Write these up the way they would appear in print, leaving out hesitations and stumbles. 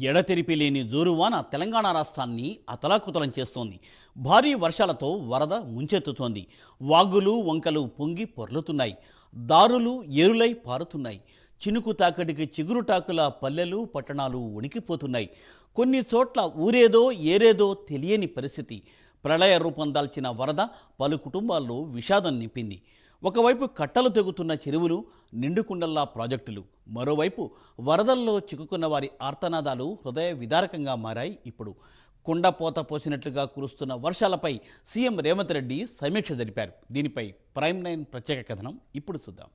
ఎడతెరిపి లేని జోరువాన తెలంగాణ రాష్ట్రాన్ని అతలాకుతలం చేస్తోంది. భారీ వర్షాలతో వరద ముంచెత్తుతోంది. వాగులు వంకలు పొంగి పొర్లుతున్నాయి. దారులు ఏరులై పారుతున్నాయి. చినుకు తాకటికి చిగురుటాకుల పల్లెలు పట్టణాలు వణికిపోతున్నాయి. కొన్ని చోట్ల ఊరేదో ఏరేదో తెలియని పరిస్థితి. ప్రళయ రూపం దాల్చిన వరద పలు కుటుంబాల్లో విషాదం నింపింది. ఒకవైపు కట్టలు తెగుతున్న చెరువులు, నిండుకుండల్లా ప్రాజెక్టులు, మరోవైపు వరదల్లో చిక్కుకున్న వారి ఆర్తనాదాలు హృదయ విదారకంగా మారాయి. ఇప్పుడు కుండపోత పోసినట్లుగా కురుస్తున్న వర్షాలపై సీఎం రేవంత్ రెడ్డి సమీక్ష జరిపారు. దీనిపై ప్రైమ్ 9 ప్రత్యేక కథనం ఇప్పుడు చూద్దాం.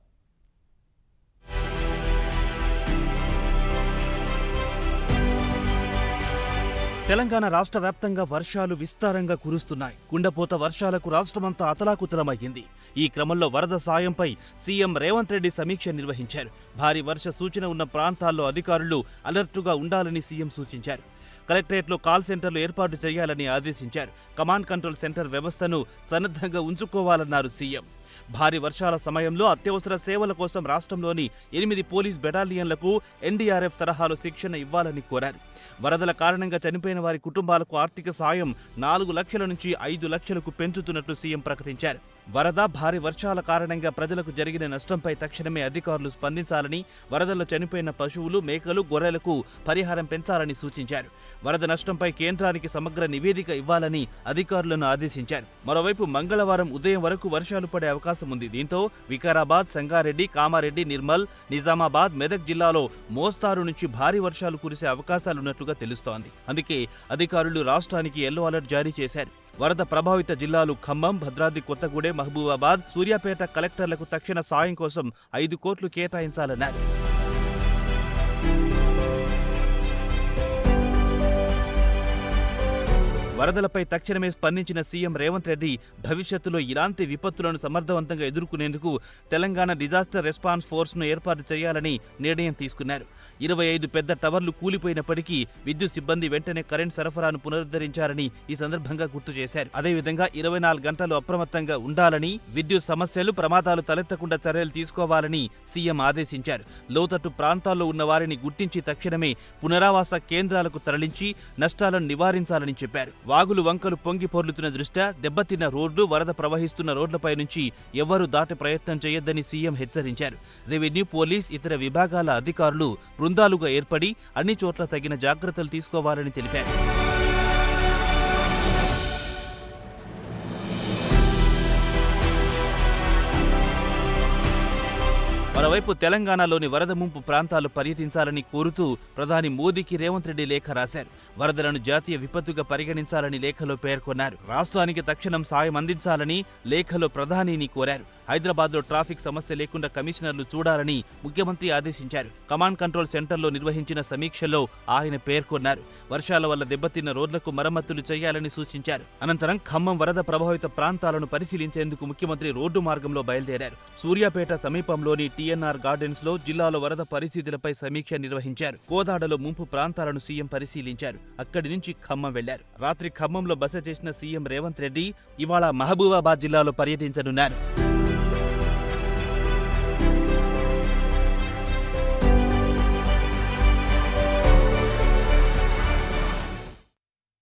తెలంగాణ రాష్ట్ర వ్యాప్తంగా వర్షాలు విస్తారంగా కురుస్తున్నాయి. కుండపోత వర్షాలకు రాష్ట్రమంతా అతలాకుతలమయ్యింది. ఈ క్రమంలో వరద సాయంపై సీఎం రేవంత్ రెడ్డి సమీక్ష నిర్వహించారు. భారీ వర్ష సూచన ఉన్న ప్రాంతాల్లో అధికారులు అలర్టుగా ఉండాలని సీఎం సూచించారు. కలెక్టరేట్లో కాల్ సెంటర్లు ఏర్పాటు చేయాలని ఆదేశించారు. కమాండ్ కంట్రోల్ సెంటర్ వ్యవస్థను సన్నద్ధంగా ఉంచుకోవాలన్నారు సీఎం. భారీ వర్షాల సమయంలో అత్యవసర సేవల కోసం రాష్ట్రంలోని 8 పోలీస్ బెటాలియన్లకు ఎన్డీఆర్ఎఫ్ తరహాలో శిక్షణ ఇవ్వాలని కోరారు. వరదల కారణంగా చనిపోయిన వారి కుటుంబాలకు ఆర్థిక సాయం 4 లక్షల నుంచి 5 లక్షలకు పెంచుతున్నట్లు సీఎం ప్రకటించారు. వరద, భారీ వర్షాల కారణంగా ప్రజలకు జరిగిన నష్టంపై తక్షణమే అధికారులు స్పందించాలని, వరదల్లో చనిపోయిన పశువులు, మేకలు, గొర్రెలకు పరిహారం పెంచాలని సూచించారు. వరద నష్టంపై కేంద్రానికి సమగ్ర నివేదిక ఇవ్వాలని అధికారులను ఆదేశించారు. మరోవైపు మంగళవారం ఉదయం వరకు వర్షాలు పడే అవకాశం ఉంది. దీంతో వికారాబాద్, సంగారెడ్డి, కామారెడ్డి, నిర్మల్, నిజామాబాద్, మెదక్ జిల్లాలో మోస్తారు నుంచి భారీ వర్షాలు కురిసే అవకాశాలున్నట్లుగా తెలుస్తోంది. అందుకే అధికారులు రాష్ట్రానికి ఎల్లో అలర్ట్ జారీ చేశారు. వరద ప్రభావిత జిల్లాలు ఖమ్మం, భద్రాద్రి కొత్తగూడెం, మహబూబాబాద్, సూర్యాపేట కలెక్టర్లకు తక్షణ సాయం కోసం 5 కోట్లు కేటాయించాలన్నారు. వరదలపై తక్షణమే స్పందించిన సీఎం రేవంత్ రెడ్డి భవిష్యత్తులో ఇలాంటి విపత్తులను సమర్థవంతంగా ఎదుర్కొనేందుకు తెలంగాణ డిజాస్టర్ రెస్పాన్స్ ఫోర్స్ను ఏర్పాటు చేయాలని నిర్ణయం తీసుకున్నారు. 25 పెద్ద టవర్లు కూలిపోయినప్పటికీ విద్యుత్ సిబ్బంది వెంటనే కరెంట్ సరఫరాను పునరుద్ధరించారని ఈ సందర్భంగా గుర్తు చేశారు. అదేవిధంగా 24 గంటలు అప్రమత్తంగా ఉండాలని, విద్యుత్ సమస్యలు, ప్రమాదాలు తలెత్తకుండా చర్యలు తీసుకోవాలని సీఎం ఆదేశించారు. లోతట్టు ప్రాంతాల్లో ఉన్న వారిని గుర్తించి తక్షణమే పునరావాస కేంద్రాలకు తరలించి నష్టాలను నివారించాలని చెప్పారు. వాగులు వంకలు పొంగి పొర్లుతున్న దృష్ట్యా దెబ్బతిన్న రోడ్లు, వరద ప్రవహిస్తున్న రోడ్లపై నుంచి ఎవరూ దాటే ప్రయత్నం చేయొద్దని సీఎం హెచ్చరించారు. రెవెన్యూ, పోలీస్, ఇతర విభాగాల అధికారులు బృందాలుగా ఏర్పడి అన్ని చోట్ల తగిన జాగ్రత్తలు తీసుకోవాలని తెలిపారు. మరోవైపు తెలంగాణలోని వరద ముంపు ప్రాంతాలు పర్యటించాలని కోరుతూ ప్రధాని మోదీకి రేవంత్ రెడ్డి లేఖ రాశారు. వరదలను జాతీయ విపత్తుగా పరిగణించాలని లేఖలో పేర్కొన్నారు. రాష్ట్రానికి తక్షణం సాయం అందించాలని లేఖలో ప్రధానిని కోరారు. హైదరాబాద్లో ట్రాఫిక్ సమస్య లేకుండా కమిషనర్లు చూడాలని ముఖ్యమంత్రి ఆదేశించారు. కమాండ్ కంట్రోల్ సెంటర్లో నిర్వహించిన సమీక్షలో ఆయన పేర్కొన్నారు. వర్షాల వల్ల దెబ్బతిన్న రోడ్లకు మరమ్మతులు చేయాలని సూచించారు. అనంతరం ఖమ్మం వరద ప్రభావిత ప్రాంతాలను పరిశీలించేందుకు ముఖ్యమంత్రి రోడ్డు మార్గంలో బయలుదేరారు. సూర్యాపేట సమీపంలోని టీఎన్ఆర్ గార్డెన్స్ లో జిల్లాలో వరద పరిస్థితులపై సమీక్ష నిర్వహించారు. కోదాడలో ముంపు ప్రాంతాలను సీఎం పరిశీలించారు. అక్కడి నుంచి ఖమ్మం వెళ్లారు. రాత్రి ఖమ్మంలో బస చేసిన సీఎం రేవంత్ రెడ్డి ఇవాళ మహబూబాబాద్ జిల్లాలో పర్యటించనున్నారు.